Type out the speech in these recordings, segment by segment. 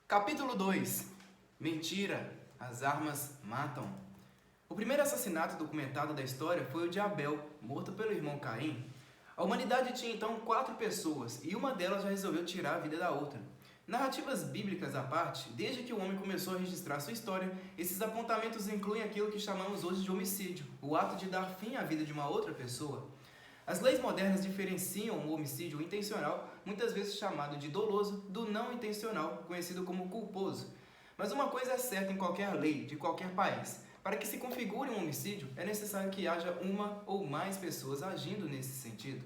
Capítulo 2. Mentira, as armas matam. O primeiro assassinato documentado da história foi o de Abel, morto pelo irmão Caim. A humanidade tinha então 4 pessoas e uma delas já resolveu tirar a vida da outra. Narrativas bíblicas à parte, desde que o homem começou a registrar sua história, esses apontamentos incluem aquilo que chamamos hoje de homicídio, o ato de dar fim à vida de uma outra pessoa. As leis modernas diferenciam o homicídio intencional, muitas vezes chamado de doloso, do não intencional, conhecido como culposo. Mas uma coisa é certa em qualquer lei, de qualquer país. Para que se configure um homicídio, é necessário que haja uma ou mais pessoas agindo nesse sentido.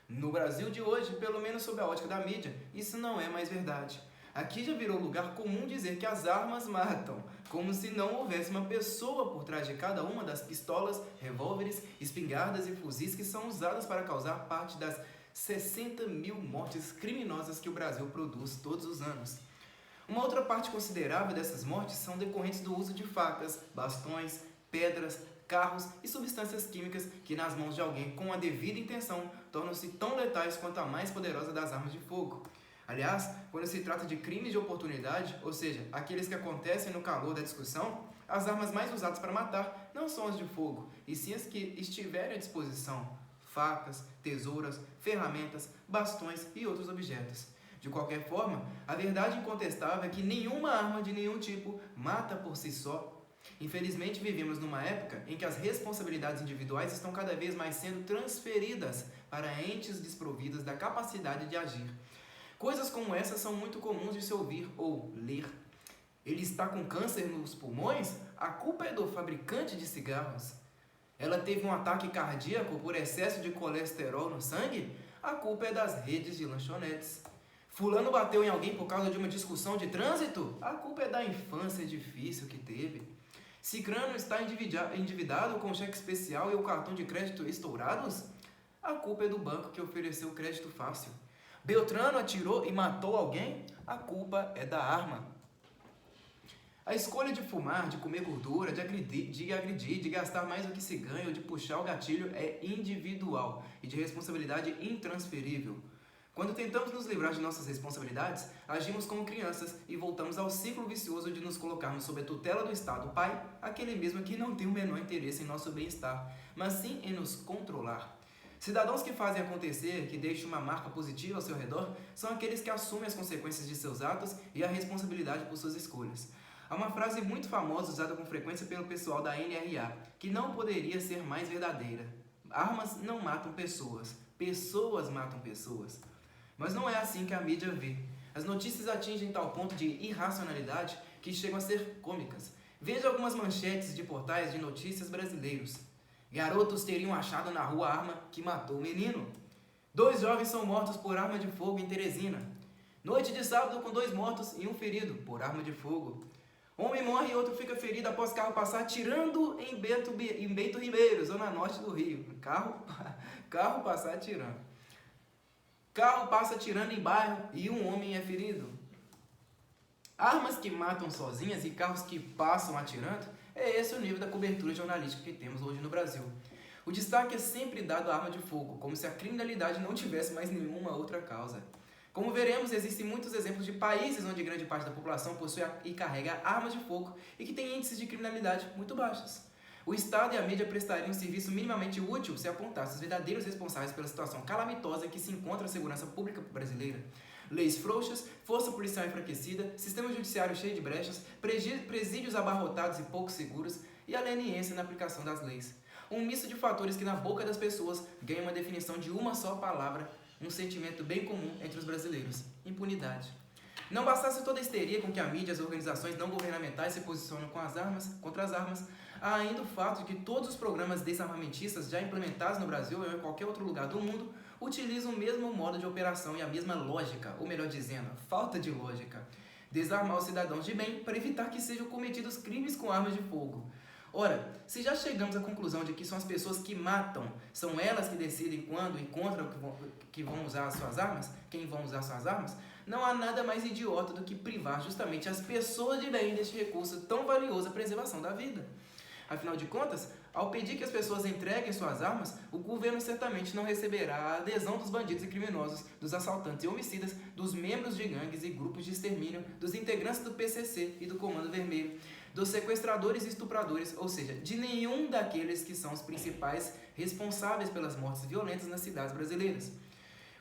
No Brasil de hoje, pelo menos sob a ótica da mídia, isso não é mais verdade. Aqui já virou lugar comum dizer que as armas matam, como se não houvesse uma pessoa por trás de cada uma das pistolas, revólveres, espingardas e fuzis que são usadas para causar parte das 60 mil mortes criminosas que o Brasil produz todos os anos. Uma outra parte considerável dessas mortes são decorrentes do uso de facas, bastões, pedras, carros e substâncias químicas que, nas mãos de alguém com a devida intenção, tornam-se tão letais quanto a mais poderosa das armas de fogo. Aliás, quando se trata de crimes de oportunidade, ou seja, aqueles que acontecem no calor da discussão, as armas mais usadas para matar não são as de fogo, e sim as que estiverem à disposição: facas, tesouras, ferramentas, bastões e outros objetos. De qualquer forma, a verdade incontestável é que nenhuma arma de nenhum tipo mata por si só. Infelizmente, vivemos numa época em que as responsabilidades individuais estão cada vez mais sendo transferidas para entes desprovidas da capacidade de agir. Coisas como essas são muito comuns de se ouvir ou ler. Ele está com câncer nos pulmões? A culpa é do fabricante de cigarros. Ela teve um ataque cardíaco por excesso de colesterol no sangue? A culpa é das redes de lanchonetes. Fulano bateu em alguém por causa de uma discussão de trânsito? A culpa é da infância difícil que teve. Cicrano está endividado com o cheque especial e o cartão de crédito estourados? A culpa é do banco que ofereceu crédito fácil. Beltrano atirou e matou alguém? A culpa é da arma. A escolha de fumar, de comer gordura, de agredir, de gastar mais do que se ganha ou de puxar o gatilho é individual e de responsabilidade intransferível. Quando tentamos nos livrar de nossas responsabilidades, agimos como crianças e voltamos ao ciclo vicioso de nos colocarmos sob a tutela do Estado Pai, aquele mesmo que não tem o menor interesse em nosso bem-estar, mas sim em nos controlar. Cidadãos que fazem acontecer, que deixam uma marca positiva ao seu redor, são aqueles que assumem as consequências de seus atos e a responsabilidade por suas escolhas. Há uma frase muito famosa usada com frequência pelo pessoal da NRA, que não poderia ser mais verdadeira: armas não matam pessoas, pessoas matam pessoas. Mas não é assim que a mídia vê. As notícias atingem tal ponto de irracionalidade que chegam a ser cômicas. Veja algumas manchetes de portais de notícias brasileiros. Garotos teriam achado na rua a arma que matou o menino. 2 jovens são mortos por arma de fogo em Teresina. Noite de sábado com 2 mortos e 1 ferido por arma de fogo. Homem morre e outro fica ferido após carro passar atirando em Bento Ribeiro, zona norte do Rio. Carro passar atirando. Carro passa atirando em bairro e 1 homem é ferido. Armas que matam sozinhas e carros que passam atirando, é esse o nível da cobertura jornalística que temos hoje no Brasil. O destaque é sempre dado à arma de fogo, como se a criminalidade não tivesse mais nenhuma outra causa. Como veremos, existem muitos exemplos de países onde grande parte da população possui e carrega armas de fogo e que tem índices de criminalidade muito baixos. O Estado e a mídia prestariam um serviço minimamente útil se apontassem os verdadeiros responsáveis pela situação calamitosa em que se encontra a segurança pública brasileira. Leis frouxas, força policial enfraquecida, sistema judiciário cheio de brechas, presídios abarrotados e pouco seguros e a leniência na aplicação das leis. Um misto de fatores que na boca das pessoas ganha uma definição de uma só palavra, um sentimento bem comum entre os brasileiros: impunidade. Não bastasse toda a histeria com que a mídia e as organizações não governamentais se posicionam contra as armas, há ainda o fato de que todos os programas desarmamentistas já implementados no Brasil ou em qualquer outro lugar do mundo utilizam o mesmo modo de operação e a mesma lógica, ou melhor dizendo, falta de lógica: desarmar os cidadãos de bem para evitar que sejam cometidos crimes com armas de fogo. Ora, se já chegamos à conclusão de que são as pessoas que matam, são elas que decidem quando e contra que vão usar as suas armas, quem vão usar suas armas, não há nada mais idiota do que privar justamente as pessoas de bem deste recurso tão valioso à preservação da vida. Afinal de contas, Ao pedir que as pessoas entreguem suas armas, o governo certamente não receberá a adesão dos bandidos e criminosos, dos assaltantes e homicidas, dos membros de gangues e grupos de extermínio, dos integrantes do PCC e do Comando Vermelho, dos sequestradores e estupradores, ou seja, de nenhum daqueles que são os principais responsáveis pelas mortes violentas nas cidades brasileiras.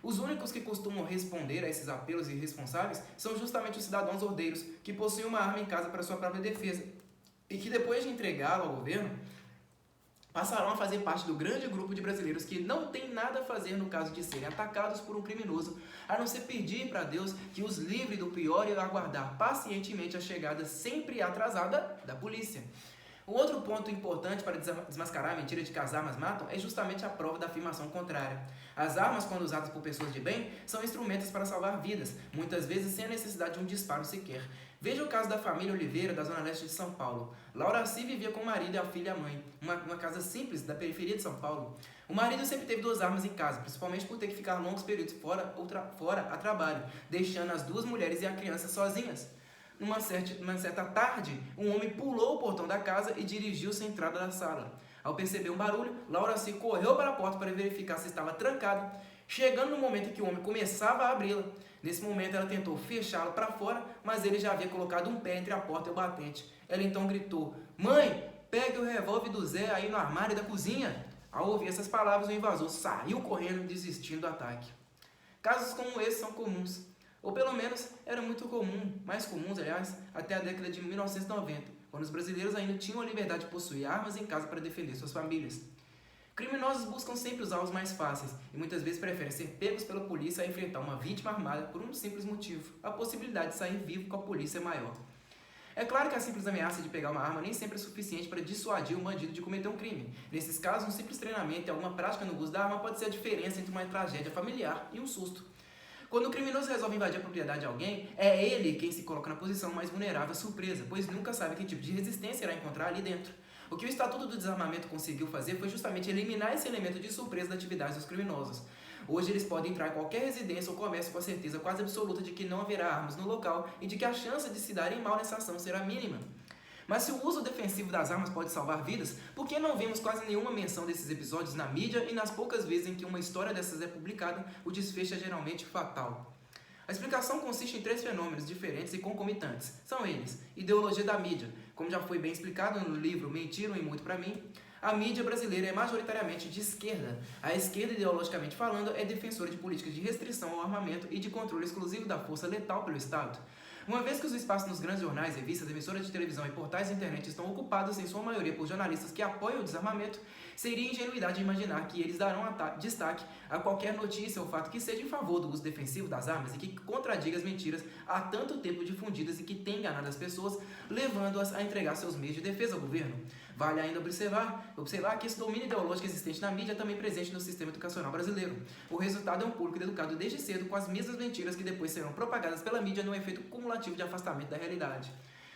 Os únicos que costumam responder a esses apelos irresponsáveis são justamente os cidadãos ordeiros, que possuem uma arma em casa para sua própria defesa, e que depois de entregá-la ao governo, passarão a fazer parte do grande grupo de brasileiros que não tem nada a fazer no caso de serem atacados por um criminoso, a não ser pedir para Deus que os livre do pior e aguardar pacientemente a chegada sempre atrasada da polícia. Um outro ponto importante para desmascarar a mentira de que as armas matam é justamente a prova da afirmação contrária. As armas, quando usadas por pessoas de bem, são instrumentos para salvar vidas, muitas vezes sem a necessidade de um disparo sequer. Veja o caso da família Oliveira, da zona leste de São Paulo. Lauraci vivia com o marido e a filha e a mãe, uma casa simples da periferia de São Paulo. O marido sempre teve 2 armas em casa, principalmente por ter que ficar longos períodos fora a trabalho, deixando as 2 mulheres e a criança sozinhas. Numa certa tarde, um homem pulou o portão da casa e dirigiu-se à entrada da sala. Ao perceber um barulho, Lauraci correu para a porta para verificar se estava trancada, chegando no momento em que o homem começava a abri-la. Nesse momento, ela tentou fechá-la para fora, mas ele já havia colocado um pé entre a porta e o batente. Ela então gritou: "Mãe, pegue o revólver do Zé aí no armário da cozinha." Ao ouvir essas palavras, o invasor saiu correndo, desistindo do ataque. Casos como esse são comuns, ou pelo menos eram muito mais comuns, aliás, até a década de 1990, quando os brasileiros ainda tinham a liberdade de possuir armas em casa para defender suas famílias. Criminosos buscam sempre os alvos mais fáceis e muitas vezes preferem ser pegos pela polícia a enfrentar uma vítima armada por um simples motivo: a possibilidade de sair vivo com a polícia maior. É claro que a simples ameaça de pegar uma arma nem sempre é suficiente para dissuadir um bandido de cometer um crime. Nesses casos, um simples treinamento e alguma prática no uso da arma pode ser a diferença entre uma tragédia familiar e um susto. Quando o criminoso resolve invadir a propriedade de alguém, é ele quem se coloca na posição mais vulnerável à surpresa, pois nunca sabe que tipo de resistência irá encontrar ali dentro. O que o Estatuto do Desarmamento conseguiu fazer foi justamente eliminar esse elemento de surpresa da atividade dos criminosos. Hoje eles podem entrar em qualquer residência ou comércio com a certeza quase absoluta de que não haverá armas no local e de que a chance de se darem mal nessa ação será mínima. Mas se o uso defensivo das armas pode salvar vidas, por que não vemos quase nenhuma menção desses episódios na mídia e nas poucas vezes em que uma história dessas é publicada, o desfecho é geralmente fatal? A explicação consiste em 3 fenômenos diferentes e concomitantes. São eles: ideologia da mídia. Como já foi bem explicado no livro Mentiram e Muito Pra Mim, a mídia brasileira é majoritariamente de esquerda. A esquerda, ideologicamente falando, é defensora de políticas de restrição ao armamento e de controle exclusivo da força letal pelo Estado. Uma vez que os espaços nos grandes jornais, revistas, emissoras de televisão e portais de internet estão ocupados em sua maioria por jornalistas que apoiam o desarmamento, seria ingenuidade imaginar que eles darão destaque a qualquer notícia ou fato que seja em favor do uso defensivo das armas e que contradiga as mentiras há tanto tempo difundidas e que tem enganado as pessoas, levando-as a entregar seus meios de defesa ao governo. Vale ainda observar que esse domínio ideológico existente na mídia é também presente no sistema educacional brasileiro. O resultado é um público educado desde cedo com as mesmas mentiras que depois serão propagadas pela mídia num efeito cumulativo de afastamento da realidade.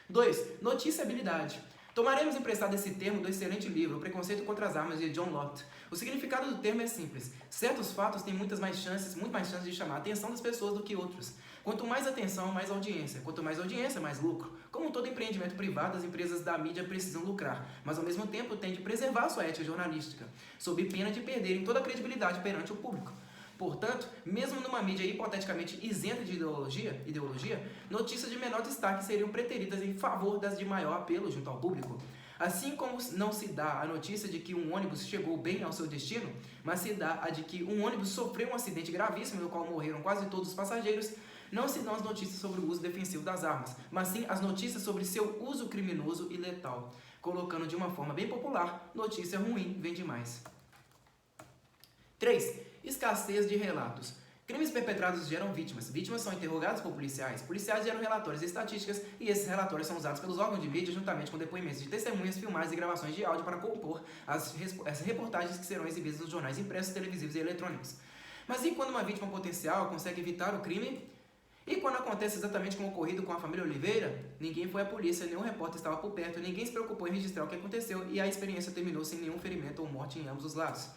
2. Noticiabilidade. Tomaremos emprestado esse termo do excelente livro O Preconceito contra as Armas, de John Locke. O significado do termo é simples: certos fatos têm muito mais chances de chamar a atenção das pessoas do que outros. Quanto mais atenção, mais audiência. Quanto mais audiência, mais lucro. Como todo empreendimento privado, as empresas da mídia precisam lucrar, mas ao mesmo tempo têm de preservar sua ética jornalística, sob pena de perderem toda a credibilidade perante o público. Portanto, mesmo numa mídia hipoteticamente isenta de ideologia, notícias de menor destaque seriam preteridas em favor das de maior apelo junto ao público. Assim como não se dá a notícia de que um ônibus chegou bem ao seu destino, mas se dá a de que um ônibus sofreu um acidente gravíssimo no qual morreram quase todos os passageiros, não se dão as notícias sobre o uso defensivo das armas, mas sim as notícias sobre seu uso criminoso e letal. Colocando de uma forma bem popular, notícia ruim vende mais. 3. Escassez de relatos. Crimes perpetrados geram vítimas. Vítimas são interrogadas por policiais. Policiais geram relatórios e estatísticas, e esses relatórios são usados pelos órgãos de mídia juntamente com depoimentos de testemunhas, filmagens e gravações de áudio para compor as reportagens que serão exibidas nos jornais impressos, televisivos e eletrônicos. Mas e quando uma vítima potencial consegue evitar o crime? E quando acontece exatamente como ocorrido com a família Oliveira? Ninguém foi à polícia, nenhum repórter estava por perto, ninguém se preocupou em registrar o que aconteceu e a experiência terminou sem nenhum ferimento ou morte em ambos os lados.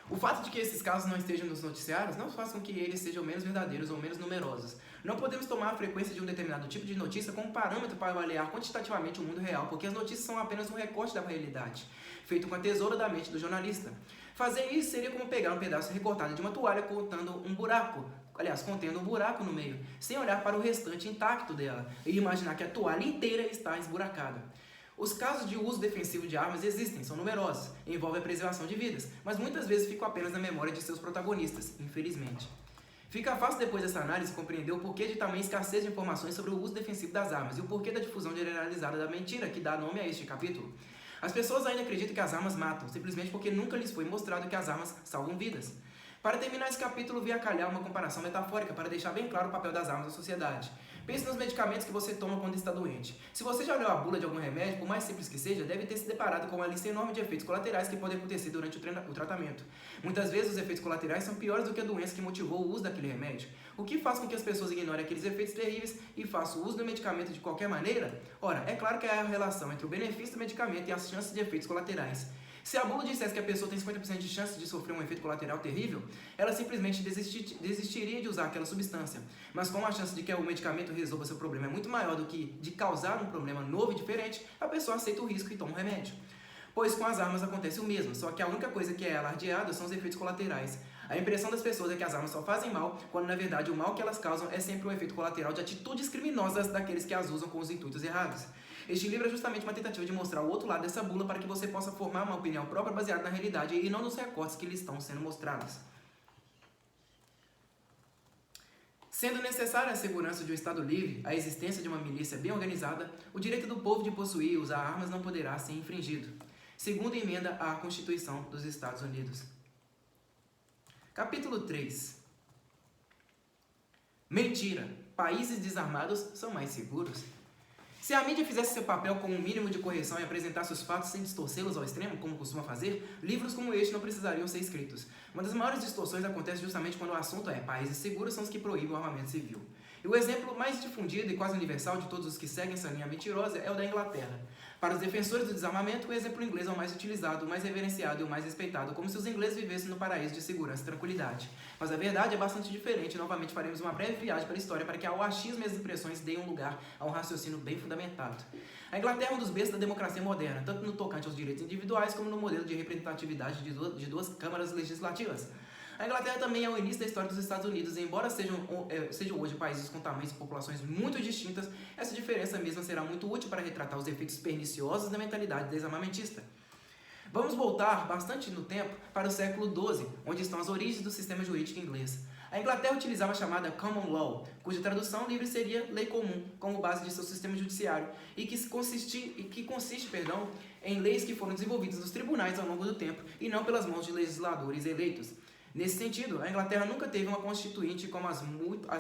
O fato de que esses casos não estejam nos noticiários não faz com que eles sejam menos verdadeiros ou menos numerosos. Não podemos tomar a frequência de um determinado tipo de notícia como parâmetro para avaliar quantitativamente o mundo real, porque as notícias são apenas um recorte da realidade, feito com a tesoura da mente do jornalista. Fazer isso seria como pegar um pedaço recortado de uma toalha contendo um buraco no meio, sem olhar para o restante intacto dela e imaginar que a toalha inteira está esburacada. Os casos de uso defensivo de armas existem, são numerosos, envolvem a preservação de vidas, mas muitas vezes ficam apenas na memória de seus protagonistas, infelizmente. Fica fácil depois dessa análise compreender o porquê de tamanha escassez de informações sobre o uso defensivo das armas e o porquê da difusão generalizada da mentira que dá nome a este capítulo. As pessoas ainda acreditam que as armas matam, simplesmente porque nunca lhes foi mostrado que as armas salvam vidas. Para terminar esse capítulo, vi a calhar uma comparação metafórica para deixar bem claro o papel das armas na sociedade. Pense nos medicamentos que você toma quando está doente. Se você já leu a bula de algum remédio, por mais simples que seja, deve ter se deparado com uma lista enorme de efeitos colaterais que podem acontecer durante o tratamento. Muitas vezes os efeitos colaterais são piores do que a doença que motivou o uso daquele remédio. O que faz com que as pessoas ignorem aqueles efeitos terríveis e façam uso do medicamento de qualquer maneira? Ora, é claro que há a relação entre o benefício do medicamento e as chances de efeitos colaterais. Se a bula dissesse que a pessoa tem 50% de chance de sofrer um efeito colateral terrível, ela simplesmente desistiria de usar aquela substância. Mas como a chance de que o medicamento resolva seu problema é muito maior do que de causar um problema novo e diferente, a pessoa aceita o risco e toma o remédio. Pois com as armas acontece o mesmo, só que a única coisa que é alardeada são os efeitos colaterais. A impressão das pessoas é que as armas só fazem mal, quando na verdade o mal que elas causam é sempre um efeito colateral de atitudes criminosas daqueles que as usam com os intuitos errados. Este livro é justamente uma tentativa de mostrar o outro lado dessa bula para que você possa formar uma opinião própria baseada na realidade e não nos recortes que lhe estão sendo mostrados. Sendo necessária a segurança de um Estado livre, a existência de uma milícia bem organizada, o direito do povo de possuir e usar armas não poderá ser infringido. Segunda emenda à Constituição dos Estados Unidos. Capítulo 3. Mentira! Países desarmados são mais seguros. Se a mídia fizesse seu papel com um mínimo de correção e apresentasse os fatos sem distorcê-los ao extremo, como costuma fazer, livros como este não precisariam ser escritos. Uma das maiores distorções acontece justamente quando o assunto é países seguros são os que proíbem o armamento civil. E o exemplo mais difundido e quase universal de todos os que seguem essa linha mentirosa é o da Inglaterra. Para os defensores do desarmamento, o exemplo inglês é o mais utilizado, o mais reverenciado e o mais respeitado, como se os ingleses vivessem no paraíso de segurança e tranquilidade. Mas a verdade é bastante diferente e novamente faremos uma breve viagem para a história para que ao achismo e as impressões deem um lugar a um raciocínio bem fundamentado. A Inglaterra é um dos berços da democracia moderna, tanto no tocante aos direitos individuais como no modelo de representatividade de duas câmaras legislativas. A Inglaterra também é o início da história dos Estados Unidos e embora sejam hoje países com tamanhos e populações muito distintas, essa diferença mesma será muito útil para retratar os efeitos perniciosos da mentalidade desarmamentista. Vamos voltar bastante no tempo para o século XII, onde estão as origens do sistema jurídico inglês. A Inglaterra utilizava a chamada Common Law, cuja tradução livre seria lei comum, como base de seu sistema judiciário, e que consiste em leis que foram desenvolvidas nos tribunais ao longo do tempo e não pelas mãos de legisladores eleitos. Nesse sentido, a Inglaterra nunca teve uma constituinte como as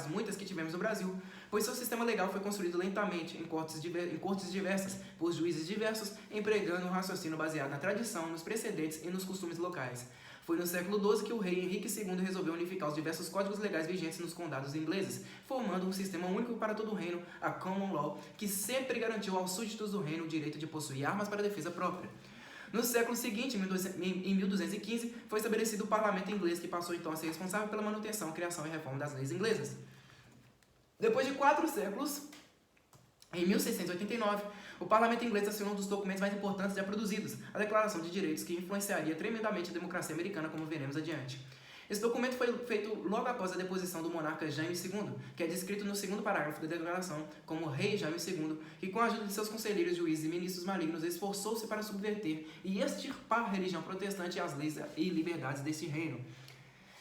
muitas que tivemos no Brasil, pois seu sistema legal foi construído lentamente em cortes diversas, por juízes diversos, empregando um raciocínio baseado na tradição, nos precedentes e nos costumes locais. Foi no século XII que o rei Henrique II resolveu unificar os diversos códigos legais vigentes nos condados ingleses, formando um sistema único para todo o reino, a Common Law, que sempre garantiu aos súditos do reino o direito de possuir armas para defesa própria. No século seguinte, em 1215, foi estabelecido o parlamento inglês, que passou então a ser responsável pela manutenção, criação e reforma das leis inglesas. Depois de 4 séculos, em 1689, o parlamento inglês assinou um dos documentos mais importantes já produzidos, a Declaração de Direitos, que influenciaria tremendamente a democracia americana, como veremos adiante. Esse documento foi feito logo após a deposição do monarca Jaime II, que é descrito no segundo parágrafo da declaração como rei Jaime II, que com a ajuda de seus conselheiros, juízes e ministros malignos esforçou-se para subverter e extirpar a religião protestante e as leis e liberdades desse reino.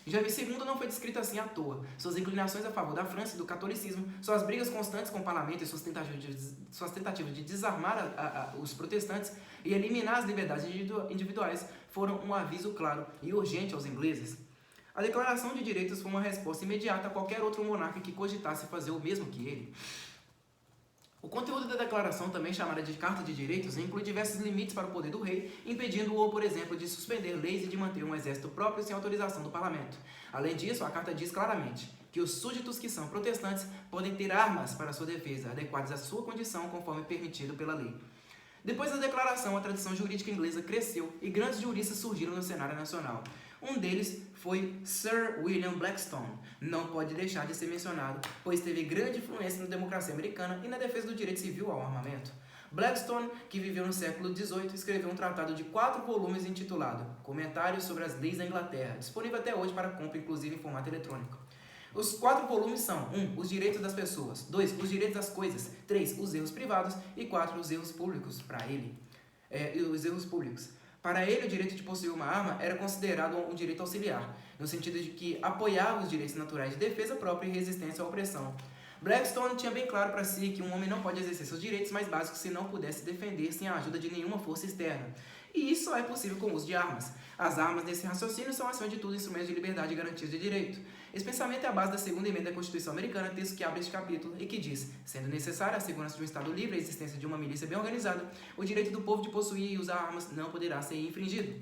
Jaime II não foi descrito assim à toa. Suas inclinações a favor da França e do catolicismo, suas brigas constantes com o parlamento e suas tentativas de desarmar os protestantes e eliminar as liberdades individuais foram um aviso claro e urgente aos ingleses. A Declaração de Direitos foi uma resposta imediata a qualquer outro monarca que cogitasse fazer o mesmo que ele. O conteúdo da declaração, também chamada de Carta de Direitos, inclui diversos limites para o poder do rei, impedindo-o, por exemplo, de suspender leis e de manter um exército próprio sem autorização do parlamento. Além disso, a carta diz claramente que os súditos que são protestantes podem ter armas para sua defesa, adequadas à sua condição, conforme permitido pela lei. Depois da declaração, a tradição jurídica inglesa cresceu e grandes juristas surgiram no cenário nacional. Um deles foi Sir William Blackstone. Não pode deixar de ser mencionado, pois teve grande influência na democracia americana e na defesa do direito civil ao armamento. Blackstone, que viveu no século XVIII, escreveu um tratado de 4 volumes intitulado Comentários sobre as Leis da Inglaterra, disponível até hoje para compra, inclusive em formato eletrônico. Os 4 volumes são 1. Os direitos das pessoas, 2. Os direitos das coisas, 3. Os erros privados e 4. Os erros públicos para ele. Os erros públicos. Para ele, o direito de possuir uma arma era considerado um direito auxiliar, no sentido de que apoiava os direitos naturais de defesa própria e resistência à opressão. Blackstone tinha bem claro para si que um homem não pode exercer seus direitos mais básicos se não pudesse defender sem a ajuda de nenhuma força externa. E isso só é possível com o uso de armas. As armas nesse raciocínio são, acima de tudo, instrumentos de liberdade e garantias de direito. Esse pensamento é a base da segunda emenda da Constituição Americana, texto que abre este capítulo e que diz: sendo necessária a segurança de um Estado livre e a existência de uma milícia bem organizada, o direito do povo de possuir e usar armas não poderá ser infringido.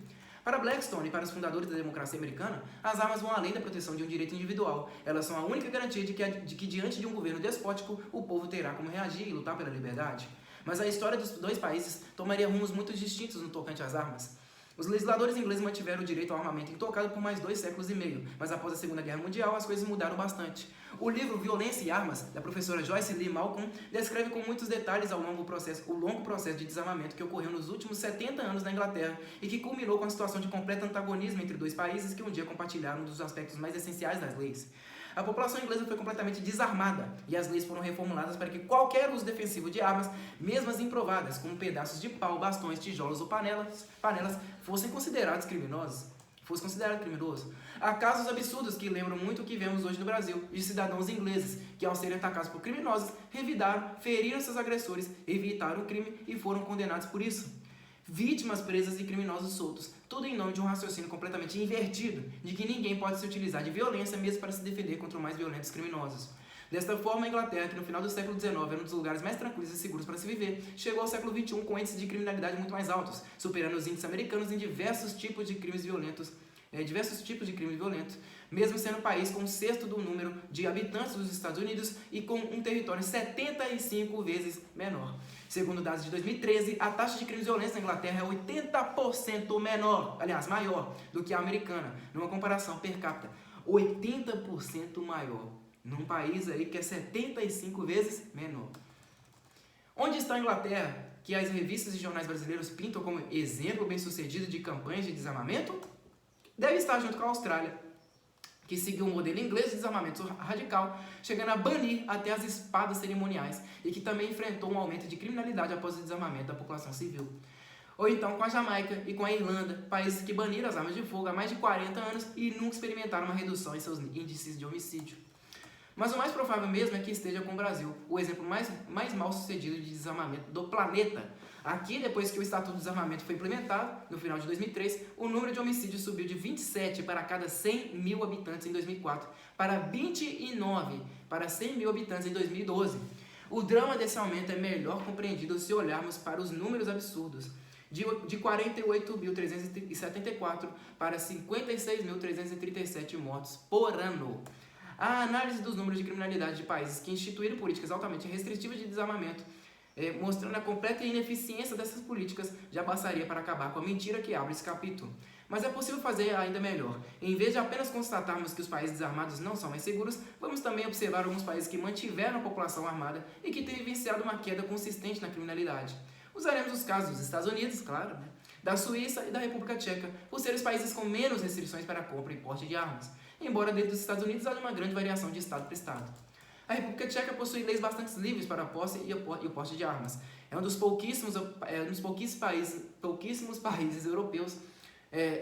Para Blackstone e para os fundadores da democracia americana, as armas vão além da proteção de um direito individual. Elas são a única garantia de que diante de um governo despótico, o povo terá como reagir e lutar pela liberdade. Mas a história dos dois países tomaria rumos muito distintos no tocante às armas. Os legisladores ingleses mantiveram o direito ao armamento intocado por mais 2 séculos e meio, mas após a Segunda Guerra Mundial as coisas mudaram bastante. O livro Violência e Armas, da professora Joyce Lee Malcolm, descreve com muitos detalhes o longo processo de desarmamento que ocorreu nos últimos 70 anos na Inglaterra e que culminou com a situação de completo antagonismo entre 2 países que um dia compartilharam um dos aspectos mais essenciais das leis. A população inglesa foi completamente desarmada e as leis foram reformuladas para que qualquer uso defensivo de armas, mesmo as improvadas, como pedaços de pau, bastões, tijolos ou panelas, fossem considerados criminosos. Há casos absurdos que lembram muito o que vemos hoje no Brasil, de cidadãos ingleses que, ao serem atacados por criminosos, revidaram, feriram seus agressores, evitaram o crime e foram condenados por isso. Vítimas presas e criminosos soltos, tudo em nome de um raciocínio completamente invertido, de que ninguém pode se utilizar de violência mesmo para se defender contra os mais violentos criminosos. Desta forma, a Inglaterra, que no final do século XIX era um dos lugares mais tranquilos e seguros para se viver, chegou ao século XXI com índices de criminalidade muito mais altos, superando os índices americanos em diversos tipos de crimes violentos, mesmo sendo o país com um sexto do número de habitantes dos Estados Unidos e com um território 75 vezes menor. Segundo dados de 2013, a taxa de crimes violentos na Inglaterra é 80% maior do que a americana, numa comparação per capita. 80% maior, num país aí que é 75 vezes menor. Onde está a Inglaterra, que as revistas e jornais brasileiros pintam como exemplo bem-sucedido de campanhas de desarmamento? Deve estar junto com a Austrália, que seguiu o modelo inglês de desarmamento radical, chegando a banir até as espadas cerimoniais e que também enfrentou um aumento de criminalidade após o desarmamento da população civil. Ou então com a Jamaica e com a Irlanda, países que baniram as armas de fogo há mais de 40 anos e nunca experimentaram uma redução em seus índices de homicídio. Mas o mais provável mesmo é que esteja com o Brasil, o exemplo mais mal sucedido de desarmamento do planeta. Aqui, depois que o Estatuto de Desarmamento foi implementado, no final de 2003, o número de homicídios subiu de 27 para cada 100 mil habitantes em 2004, para 29 para 100 mil habitantes em 2012. O drama desse aumento é melhor compreendido se olharmos para os números absurdos. De 48.374 para 56.337 mortos por ano. A análise dos números de criminalidade de países que instituíram políticas altamente restritivas de desarmamento, mostrando a completa ineficiência dessas políticas, já bastaria para acabar com a mentira que abre esse capítulo. Mas é possível fazer ainda melhor. Em vez de apenas constatarmos que os países desarmados não são mais seguros, vamos também observar alguns países que mantiveram a população armada e que têm vivenciado uma queda consistente na criminalidade. Usaremos os casos dos Estados Unidos, claro, da Suíça e da República Tcheca, por serem os países com menos restrições para a compra e porte de armas, embora dentro dos Estados Unidos haja uma grande variação de estado para estado. A República Tcheca possui leis bastante livres para a posse e o porte de armas. É um dos pouquíssimos países europeus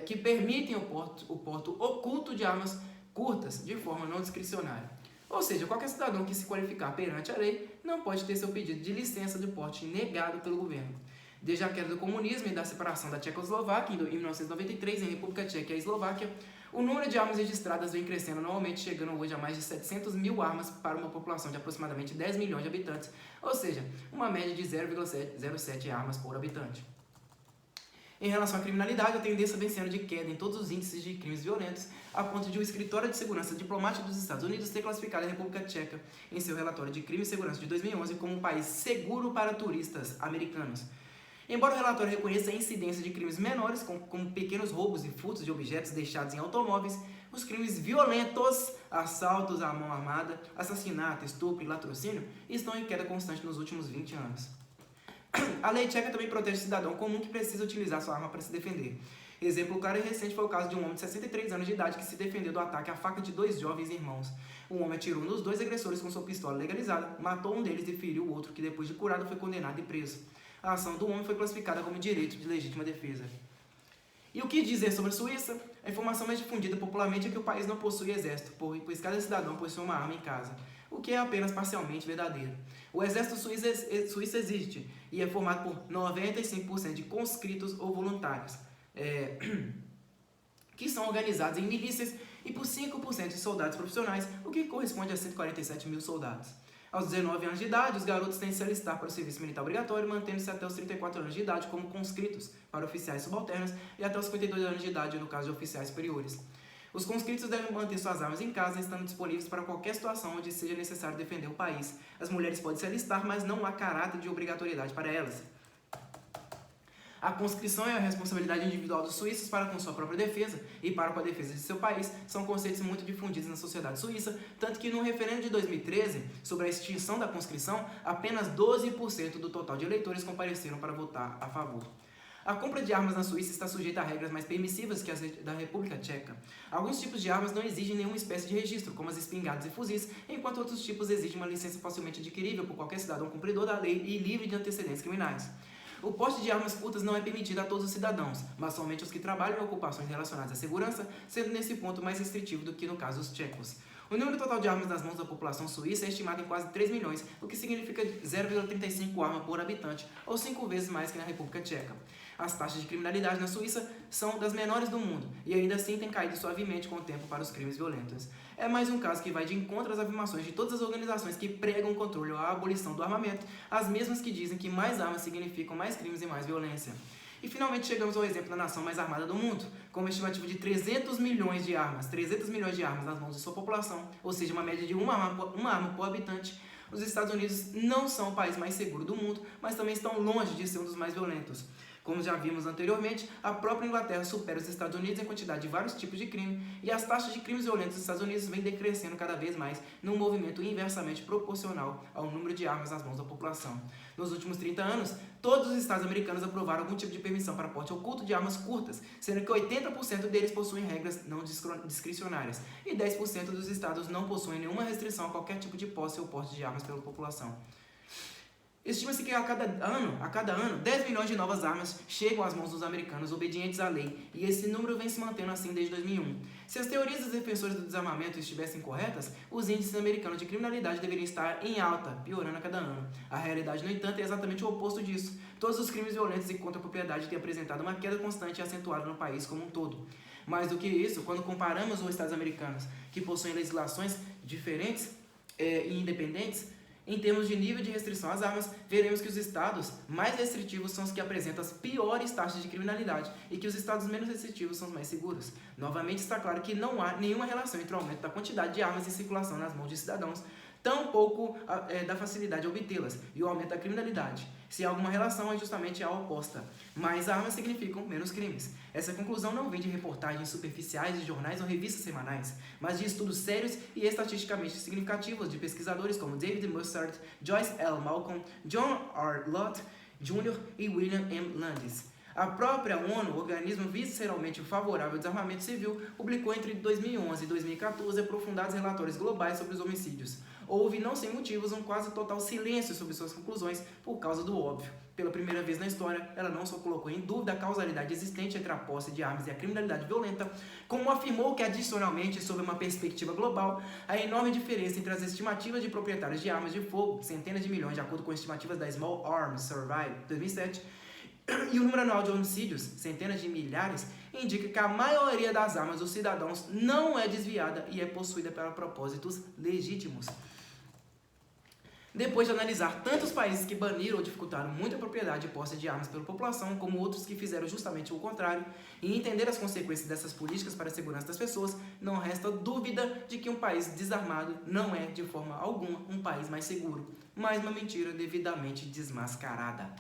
que permitem o porte oculto de armas curtas, de forma não discricionária. Ou seja, qualquer cidadão que se qualificar perante a lei não pode ter seu pedido de licença de porte negado pelo governo. Desde a queda do comunismo e da separação da Tchecoslováquia em 1993, em República Tcheca e a Eslováquia, o número de armas registradas vem crescendo anualmente, chegando hoje a mais de 700 mil armas para uma população de aproximadamente 10 milhões de habitantes, ou seja, uma média de 0,07 armas por habitante. Em relação à criminalidade, a tendência vem sendo de queda em todos os índices de crimes violentos, a ponto de o Escritório de Segurança Diplomática dos Estados Unidos ter classificado a República Tcheca em seu relatório de crime e segurança de 2011 como um país seguro para turistas americanos. Embora o relatório reconheça a incidência de crimes menores, como pequenos roubos e furtos de objetos deixados em automóveis, Os crimes violentos, assaltos à mão armada, assassinato, estupro e latrocínio estão em queda constante nos últimos 20 anos. A lei tcheca também protege o cidadão comum que precisa utilizar sua arma para se defender. Exemplo claro e recente foi o caso de um homem de 63 anos de idade que se defendeu do ataque à faca de 2 jovens irmãos. O homem atirou nos 2 agressores com sua pistola legalizada, matou um deles e feriu o outro, que depois de curado foi condenado e preso. A ação do homem foi classificada como direito de legítima defesa. E o que dizer sobre a Suíça? A informação mais difundida popularmente é que o país não possui exército, pois cada cidadão possui uma arma em casa, o que é apenas parcialmente verdadeiro. O exército suíço existe e é formado por 95% de conscritos ou voluntários, que são organizados em milícias, e por 5% de soldados profissionais, o que corresponde a 147 mil soldados. Aos 19 anos de idade, os garotos têm de se alistar para o serviço militar obrigatório, mantendo-se até os 34 anos de idade como conscritos para oficiais subalternos e até os 52 anos de idade no caso de oficiais superiores. Os conscritos devem manter suas armas em casa, estando disponíveis para qualquer situação onde seja necessário defender o país. As mulheres podem se alistar, mas não há caráter de obrigatoriedade para elas. A conscrição e a responsabilidade individual dos suíços para com sua própria defesa e para com a defesa de seu país são conceitos muito difundidos na sociedade suíça, tanto que no referendo de 2013 sobre a extinção da conscrição, apenas 12% do total de eleitores compareceram para votar a favor. A compra de armas na Suíça está sujeita a regras mais permissivas que as da República Tcheca. Alguns tipos de armas não exigem nenhuma espécie de registro, como as espingardas e fuzis, enquanto outros tipos exigem uma licença facilmente adquirível por qualquer cidadão cumpridor da lei e livre de antecedentes criminais. O porte de armas curtas não é permitido a todos os cidadãos, mas somente aos que trabalham em ocupações relacionadas à segurança, sendo nesse ponto mais restritivo do que no caso dos tchecos. O número total de armas nas mãos da população suíça é estimado em quase 3 milhões, o que significa 0,35 arma por habitante, ou 5 vezes mais que na República Tcheca. As taxas de criminalidade na Suíça são das menores do mundo, e ainda assim têm caído suavemente com o tempo para os crimes violentos. É mais um caso que vai de encontro às afirmações de todas as organizações que pregam o controle ou a abolição do armamento, as mesmas que dizem que mais armas significam mais crimes e mais violência. E finalmente chegamos ao exemplo da nação mais armada do mundo, com uma estimativa de 300 milhões de armas nas mãos de sua população, ou seja, uma média de uma arma por habitante. Os Estados Unidos não são o país mais seguro do mundo, mas também estão longe de ser um dos mais violentos. Como já vimos anteriormente, a própria Inglaterra supera os Estados Unidos em quantidade de vários tipos de crime, e as taxas de crimes violentos dos Estados Unidos vêm decrescendo cada vez mais, num movimento inversamente proporcional ao número de armas nas mãos da população. Nos últimos 30 anos, todos os estados americanos aprovaram algum tipo de permissão para porte oculto de armas curtas, sendo que 80% deles possuem regras não discricionárias, e 10% dos estados não possuem nenhuma restrição a qualquer tipo de posse ou porte de armas pela população. Estima-se que a cada ano, 10 milhões de novas armas chegam às mãos dos americanos obedientes à lei, e esse número vem se mantendo assim desde 2001. Se as teorias dos defensores do desarmamento estivessem corretas, os índices americanos de criminalidade deveriam estar em alta, piorando a cada ano. A realidade, no entanto, é exatamente o oposto disso. Todos os crimes violentos e contra a propriedade têm apresentado uma queda constante e acentuada no país como um todo. Mais do que isso, quando comparamos os estados americanos, que possuem legislações diferentes e independentes, em termos de nível de restrição às armas, veremos que os estados mais restritivos são os que apresentam as piores taxas de criminalidade e que os estados menos restritivos são os mais seguros. Novamente está claro que não há nenhuma relação entre o aumento da quantidade de armas em circulação nas mãos de cidadãos, tampouco da facilidade de obtê-las, e o aumento da criminalidade. Se há alguma relação, é justamente a oposta. Mais armas significam menos crimes. Essa conclusão não vem de reportagens superficiais de jornais ou revistas semanais, mas de estudos sérios e estatisticamente significativos de pesquisadores como David Mustard, Joyce L. Malcolm, John R. Lott Jr. e William M. Landis. A própria ONU, o organismo visceralmente favorável ao desarmamento civil, publicou entre 2011 e 2014 aprofundados relatórios globais sobre os homicídios. Houve, não sem motivos, um quase total silêncio sobre suas conclusões por causa do óbvio. Pela primeira vez na história, ela não só colocou em dúvida a causalidade existente entre a posse de armas e a criminalidade violenta, como afirmou que, adicionalmente, sob uma perspectiva global, a enorme diferença entre as estimativas de proprietários de armas de fogo, centenas de milhões de acordo com estimativas da Small Arms Survey 2007, e o número anual de homicídios, centenas de milhares, indica que a maioria das armas dos cidadãos não é desviada e é possuída para propósitos legítimos. Depois de analisar tantos países que baniram ou dificultaram muito a propriedade e posse de armas pela população, como outros que fizeram justamente o contrário, e entender as consequências dessas políticas para a segurança das pessoas, não resta dúvida de que um país desarmado não é, de forma alguma, um país mais seguro, mas uma mentira devidamente desmascarada.